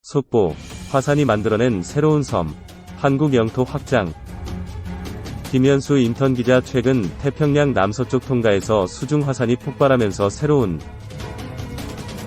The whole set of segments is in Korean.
속보, 화산이 만들어낸 새로운 섬, 한국 영토 확장. 김현수 인턴 기자. 최근 태평양 남서쪽 통가에서 수중 화산이 폭발하면서 새로운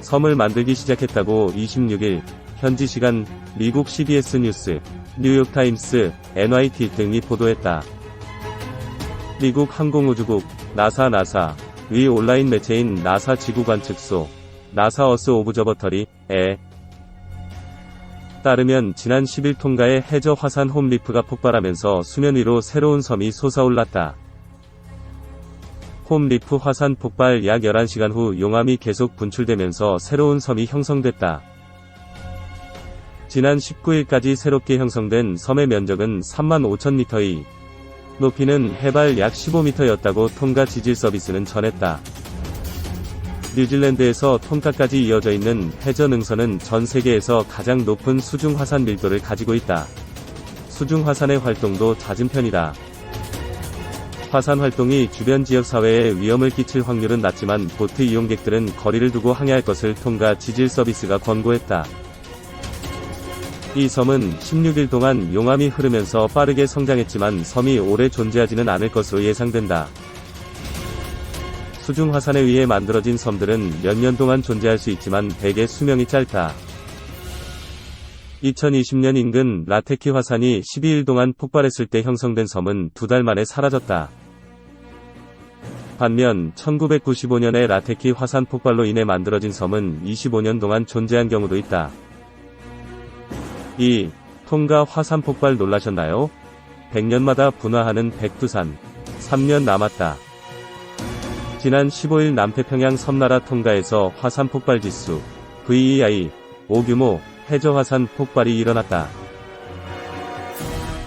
섬을 만들기 시작했다고 26일 현지 시간 미국 CBS 뉴스, 뉴욕타임스, NYT 등이 보도했다. 미국 항공우주국 나사의 온라인 매체인 나사 지구관측소 나사 어스 오브저버터리에 따르면 지난 10일 통가의 해저 화산 홈리프가 폭발하면서 수면 위로 새로운 섬이 솟아올랐다. 홈리프 화산 폭발 약 11시간 후 용암이 계속 분출되면서 새로운 섬이 형성됐다. 지난 19일까지 새롭게 형성된 섬의 면적은 35,000m이, 높이는 해발 약 15m였다고 통가 지질 서비스는 전했다. 뉴질랜드에서 톤가까지 이어져 있는 해저 능선은 전 세계에서 가장 높은 수중 화산 밀도를 가지고 있다. 수중 화산의 활동도 잦은 편이다. 화산 활동이 주변 지역 사회에 위험을 끼칠 확률은 낮지만 보트 이용객들은 거리를 두고 항해할 것을 통가 지질 서비스가 권고했다. 이 섬은 16일 동안 용암이 흐르면서 빠르게 성장했지만 섬이 오래 존재하지는 않을 것으로 예상된다. 수중 화산에 의해 만들어진 섬들은 몇 년 동안 존재할 수 있지만 대개 수명이 짧다. 2020년 인근 라테키 화산이 12일 동안 폭발했을 때 형성된 섬은 2달 만에 사라졌다. 반면 1995년에 라테키 화산 폭발로 인해 만들어진 섬은 25년 동안 존재한 경우도 있다. 이 통가 화산 폭발 놀라셨나요? 100년마다 분화하는 백두산. 3년 남았다. 지난 15일 남태평양 섬나라 통가에서 화산 폭발 지수 VEI 5규모 해저 화산 폭발이 일어났다.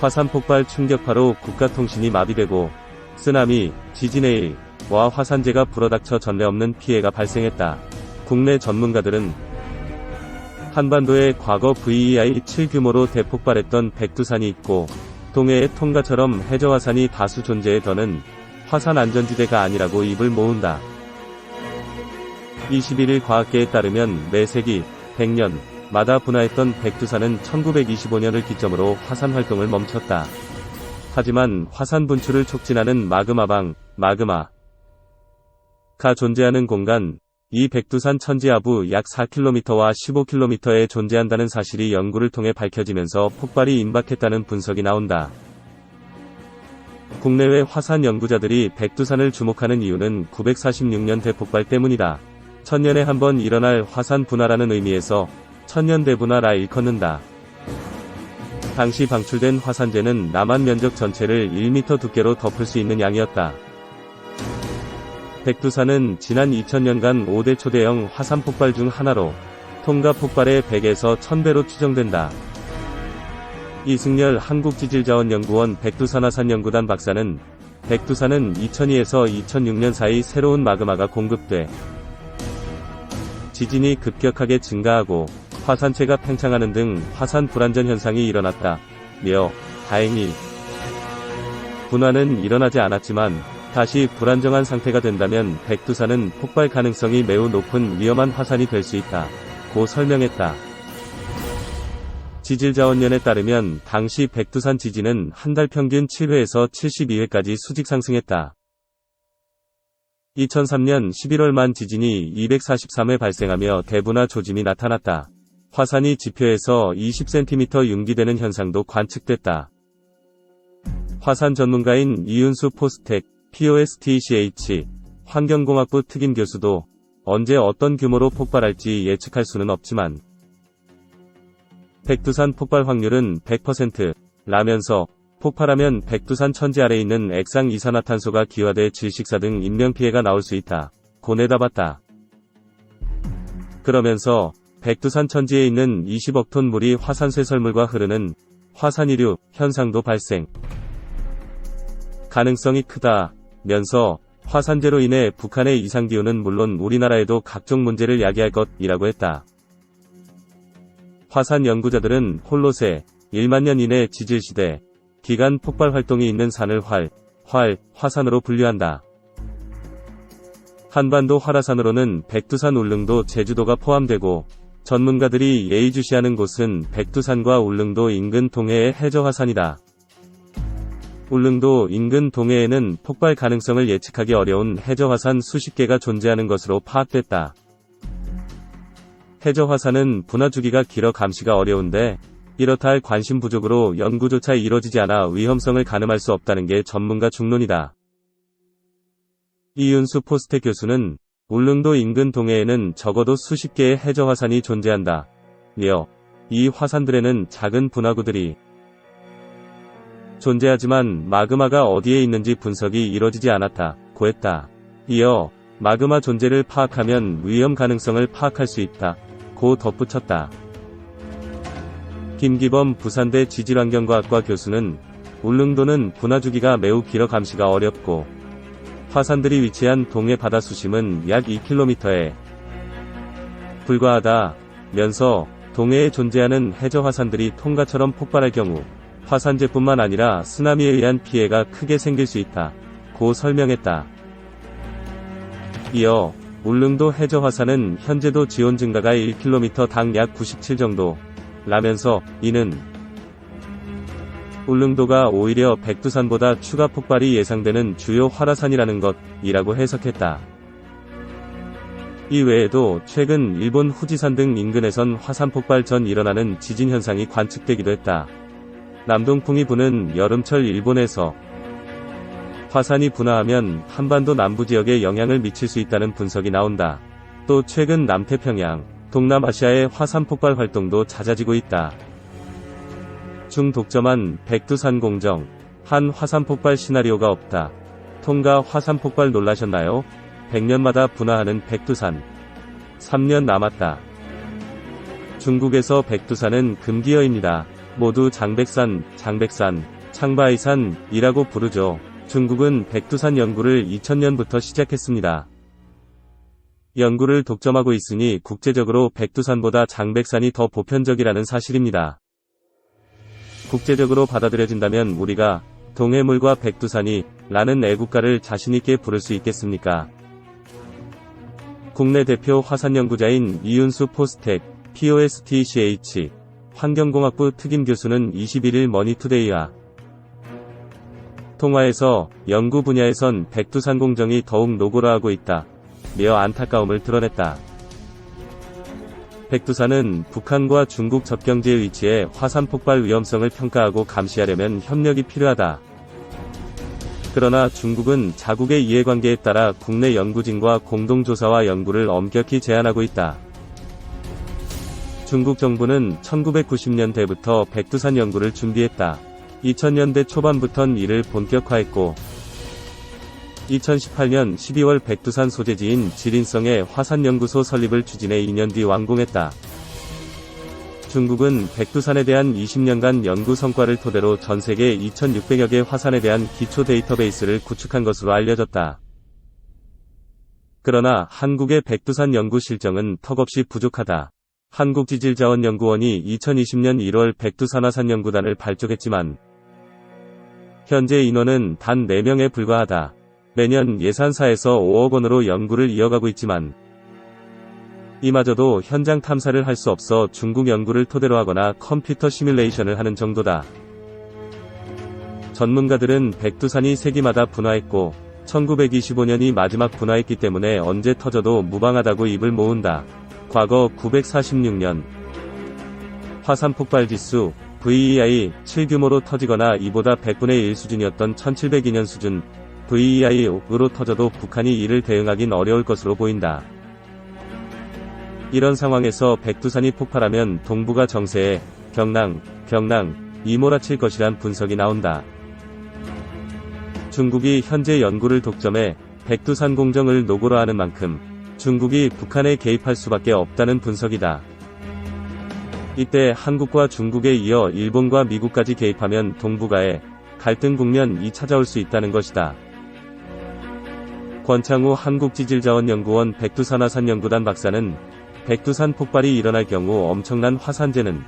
화산 폭발 충격파로 국가통신이 마비되고 쓰나미, 지진의 일과 화산재가 불어닥쳐 전례 없는 피해가 발생했다. 국내 전문가들은 한반도에 과거 VEI 7규모로 대폭발했던 백두산이 있고 동해의 통가처럼 해저 화산이 다수 존재해 더는 화산 안전지대가 아니라고 입을 모은다. 21일 과학계에 따르면 매세기 100년마다 분화했던 백두산은 1925년을 기점으로 화산 활동을 멈췄다. 하지만 화산 분출을 촉진하는 마그마가 존재하는 공간, 이 백두산 천지하부 약 4km와 15km에 존재한다는 사실이 연구를 통해 밝혀지면서 폭발이 임박했다는 분석이 나온다. 국내외 화산 연구자들이 백두산을 주목하는 이유는 946년 대폭발 때문이다. 1000년에 한 번 일어날 화산 분화라는 의미에서 천년 대분화라 일컫는다. 당시 방출된 화산재는 남한 면적 전체를 1m 두께로 덮을 수 있는 양이었다. 백두산은 지난 2000년간 5대 초대형 화산 폭발 중 하나로 통가 폭발의 100에서 1000배로 추정된다. 이승열 한국지질자원연구원 백두산화산연구단 박사는 백두산은 2002에서 2006년 사이 새로운 마그마가 공급돼 지진이 급격하게 증가하고 화산체가 팽창하는 등 화산 불안전 현상이 일어났다며 다행히 분화는 일어나지 않았지만 다시 불안정한 상태가 된다면 백두산은 폭발 가능성이 매우 높은 위험한 화산이 될 수 있다고 설명했다. 지질자원연에 따르면 당시 백두산 지진은 한 달 평균 7회에서 72회까지 수직 상승했다. 2003년 11월만 지진이 243회 발생하며 대분화 조짐이 나타났다. 화산이 지표에서 20cm 융기되는 현상도 관측됐다. 화산 전문가인 이윤수 포스텍 POSTCH 환경공학부 특임 교수도 언제 어떤 규모로 폭발할지 예측할 수는 없지만 백두산 폭발 확률은 100%라면서 폭발하면 백두산 천지 아래에 있는 액상 이산화탄소가 기화돼 질식사 등 인명피해가 나올 수 있다고 내다봤다. 그러면서 백두산 천지에 있는 20억 톤 물이 화산쇄설물과 흐르는 화산이류 현상도 발생 가능성이 크다면서 화산재로 인해 북한의 이상기후는 물론 우리나라에도 각종 문제를 야기할 것이라고 했다. 화산 연구자들은 홀로세 1만 년 이내 지질시대 기간 폭발 활동이 있는 산을 화산으로 분류한다. 한반도 활화산으로는 백두산 울릉도 제주도가 포함되고 전문가들이 예의주시하는 곳은 백두산과 울릉도 인근 동해의 해저화산이다. 울릉도 인근 동해에는 폭발 가능성을 예측하기 어려운 해저화산 수십 개가 존재하는 것으로 파악됐다. 해저화산은 분화 주기가 길어 감시가 어려운데 이렇다 할 관심 부족으로 연구조차 이뤄지지 않아 위험성을 가늠할 수 없다는 게 전문가 중론이다. 이윤수 포스텍 교수는 울릉도 인근 동해에는 적어도 수십 개의 해저화산이 존재한다. 이 화산들에는 작은 분화구들이 존재하지만 마그마가 어디에 있는지 분석이 이뤄지지 않았다고 했다. 이어 마그마 존재를 파악하면 위험 가능성을 파악할 수 있다고 덧붙였다. 김기범 부산대 지질환경과학과 교수는 울릉도는 분화 주기가 매우 길어 감시가 어렵고 화산들이 위치한 동해 바다 수심은 약 2km에 불과하다면서 동해에 존재하는 해저 화산들이 통가처럼 폭발할 경우 화산재뿐만 아니라 쓰나미에 의한 피해가 크게 생길 수 있다고 설명했다. 이어 울릉도 해저 화산은 현재도 지온 증가가 1km당 약 97 정도라면서 이는 울릉도가 오히려 백두산보다 추가 폭발이 예상되는 주요 활화산이라는 것이라고 해석했다. 이 외에도 최근 일본 후지산 등 인근에선 화산 폭발 전 일어나는 지진 현상이 관측되기도 했다. 남동풍이 부는 여름철 일본에서 화산이 분화하면 한반도 남부 지역에 영향을 미칠 수 있다는 분석이 나온다. 또 최근 남태평양, 동남아시아의 화산 폭발 활동도 잦아지고 있다. 중독점한 백두산 공정, 한 화산 폭발 시나리오가 없다. 통가 화산 폭발 놀라셨나요? 100년마다 분화하는 백두산. 3년 남았다. 중국에서 백두산은 금기어입니다. 모두 장백산, 창바이산이라고 부르죠. 중국은 백두산 연구를 2000년부터 시작했습니다. 연구를 독점하고 있으니 국제적으로 백두산보다 장백산이 더 보편적이라는 사실입니다. 국제적으로 받아들여진다면 우리가 동해물과 백두산이 라는 애국가를 자신있게 부를 수 있겠습니까? 국내 대표 화산연구자인 이윤수 포스텍, POSTCH, 환경공학부 특임 교수는 21일 머니투데이와 통화에서 연구 분야에선 백두산 공정이 더욱 노골화하고 있다며 안타까움을 드러냈다. 백두산은 북한과 중국 접경지에 위치해 화산 폭발 위험성을 평가하고 감시하려면 협력이 필요하다. 그러나 중국은 자국의 이해관계에 따라 국내 연구진과 공동조사와 연구를 엄격히 제한하고 있다. 중국 정부는 1990년대부터 백두산 연구를 준비했다. 2000년대 초반부턴 이를 본격화했고 2018년 12월 백두산 소재지인 지린성의 화산연구소 설립을 추진해 2년 뒤 완공했다. 중국은 백두산에 대한 20년간 연구 성과를 토대로 전세계 2600여 개 화산에 대한 기초 데이터베이스를 구축한 것으로 알려졌다. 그러나 한국의 백두산 연구 실정은 턱없이 부족하다. 한국지질자원연구원이 2020년 1월 백두산 화산 연구단을 발족했지만 현재 인원은 단 4명에 불과하다. 매년 예산사에서 5억 원으로 연구를 이어가고 있지만 이마저도 현장 탐사를 할 수 없어 중국 연구를 토대로 하거나 컴퓨터 시뮬레이션을 하는 정도다. 전문가들은 백두산이 세기마다 분화했고 1925년이 마지막 분화했기 때문에 언제 터져도 무방하다고 입을 모은다. 과거 946년 화산 폭발 지수 VEI 7규모로 터지거나 이보다 100분의 1 수준이었던 1702년 수준 VEI5로 터져도 북한이 이를 대응하긴 어려울 것으로 보인다. 이런 상황에서 백두산이 폭발하면 동북아 정세에 경랑이 몰아칠 것이란 분석이 나온다. 중국이 현재 연구를 독점해 백두산 공정을 노골화하는 만큼 중국이 북한에 개입할 수밖에 없다는 분석이다. 이때 한국과 중국에 이어 일본과 미국까지 개입하면 동북아에 갈등 국면이 찾아올 수 있다는 것이다. 권창우 한국지질자원연구원 백두산화산연구단 박사는 백두산 폭발이 일어날 경우 엄청난 화산재는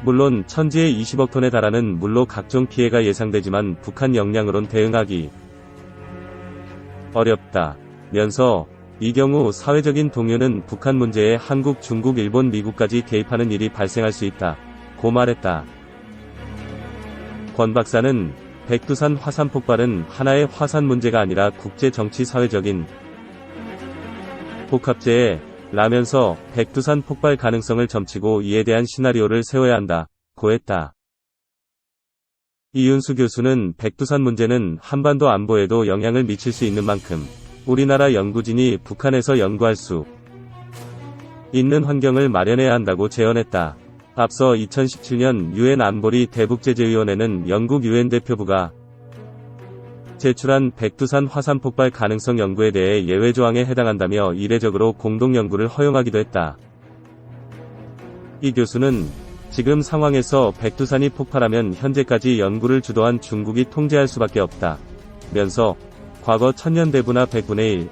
물론 천지에 20억 톤에 달하는 물로 각종 피해가 예상되지만 북한 역량으론 대응하기 어렵다면서 이 경우 사회적인 동요는 북한 문제에 한국, 중국, 일본, 미국까지 개입하는 일이 발생할 수 있다. 고 말했다. 권 박사는 백두산 화산 폭발은 하나의 화산 문제가 아니라 국제 정치 사회적인 복합재해 라면서 백두산 폭발 가능성을 점치고 이에 대한 시나리오를 세워야 한다. 고 했다. 이윤수 교수는 백두산 문제는 한반도 안보에도 영향을 미칠 수 있는 만큼 우리나라 연구진이 북한에서 연구할 수 있는 환경을 마련해야 한다고 제언했다. 앞서 2017년 유엔 안보리 대북제재위원회는 영국 유엔 대표부가 제출한 백두산 화산 폭발 가능성 연구에 대해 예외 조항에 해당한다며 이례적으로 공동 연구를 허용하기도 했다. 이 교수는 지금 상황에서 백두산이 폭발하면 현재까지 연구를 주도한 중국이 통제할 수밖에 없다 면서 과거 천년대부나 100분의 1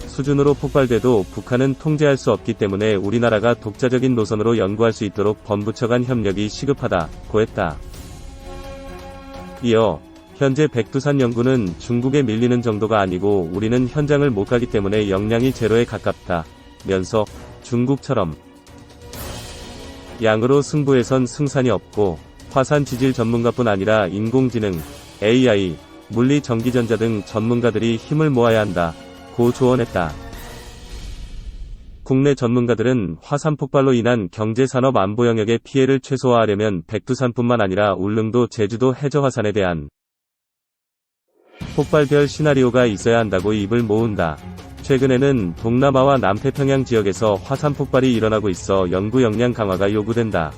수준으로 폭발돼도 북한은 통제할 수 없기 때문에 우리나라가 독자적인 노선으로 연구할 수 있도록 범부처 간 협력이 시급하다고 했다. 이어 현재 백두산 연구는 중국에 밀리는 정도가 아니고 우리는 현장을 못 가기 때문에 역량이 제로에 가깝다 면서 중국처럼 양으로 승부에선 승산이 없고 화산 지질 전문가뿐 아니라 인공지능, AI, 물리 전기전자 등 전문가들이 힘을 모아야 한다. 고 조언했다. 국내 전문가들은 화산 폭발로 인한 경제산업 안보 영역의 피해를 최소화하려면 백두산뿐만 아니라 울릉도, 제주도 해저 화산에 대한 폭발별 시나리오가 있어야 한다고 입을 모은다. 최근에는 동남아와 남태평양 지역에서 화산 폭발이 일어나고 있어 연구 역량 강화가 요구된다.